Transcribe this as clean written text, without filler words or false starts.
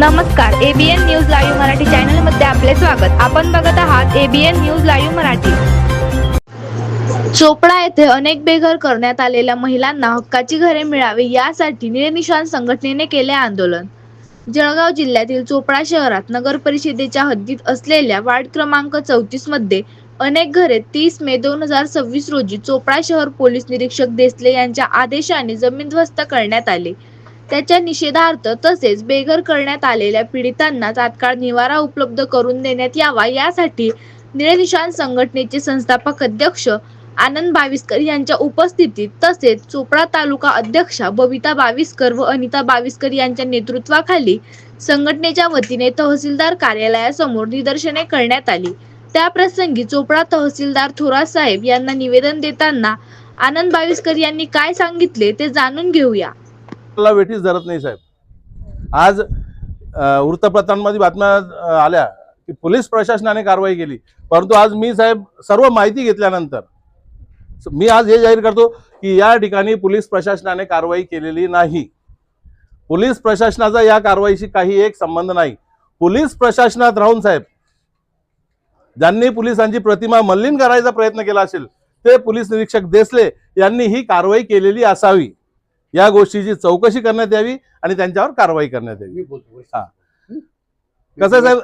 नमस्कार, ABN news live Marathi channel मध्ये आपले स्वागत। आपण बघत आहात ABN news live Marathi. Chopda येथे अनेक बेघर करण्यात आलेल्या महिलांना हक्काची घरे मिळावी यासाठी निळनिशाण संघटनेने केले आंदोलन। जळगाव जिल्ह्यातील चोपडा शहरात नगर परिषदेच्या हद्दीत असलेल्या वार्ड क्रमांक 34 मध्ये अनेक घरे 30 मे 2026 रोजी चोपडा शहर पोलीस निरीक्षक देसले यांच्या आदेशाने जमीनदोस्त करण्यात आले। त्याच्या निषेधार्थ तसेच बेघर करण्यात आलेल्या पीडितांना तात्काळ निवारा उपलब्ध करून देण्यात यावा यासाठी निळनिशाण संघटनेचे संस्थापक अध्यक्ष आनंद बाविस्कर यांच्या उपस्थितीत तसेच चोपडा तालुका अध्यक्षा बबिता बाविस्कर व अनिता बाविस्कर यांच्या नेतृत्वाखाली संघटनेच्या वतीने तहसीलदार कार्यालयासमोर निदर्शने करण्यात आली। त्याप्रसंगी चोपडा तहसीलदार थोरात साहेब यांना निवेदन देताना आनंद बाविस्कर यांनी काय सांगितले ते जाणून घेऊया। वेठीस धरत नाही साहेब। आज वृत्तपत्रांमध्ये बातम्या आल्या की पोलीस प्रशासनाने कारवाई केली, परंतु आज मी साहेब सर्व माहिती घेतल्यानंतर मी आज हे जाहीर करतो की या ठिकाणी पोलीस प्रशासनाने कारवाई केलेली नाही। पोलीस प्रशासनाचा या कारवाईशी काही एक संबंध नाही। पोलीस प्रशासनात राहून साहेब ज्यांनी पोलिसांची प्रतिमा मलिन करायचा प्रयत्न केला असेल ते पोलीस निरीक्षक देसले यांनी ही कारवाई केलेली असावी। या गोष्टीची चौकशी करण्यात यावी आणि त्यांच्यावर कारवाई करण्यात यावी। कसं साहेब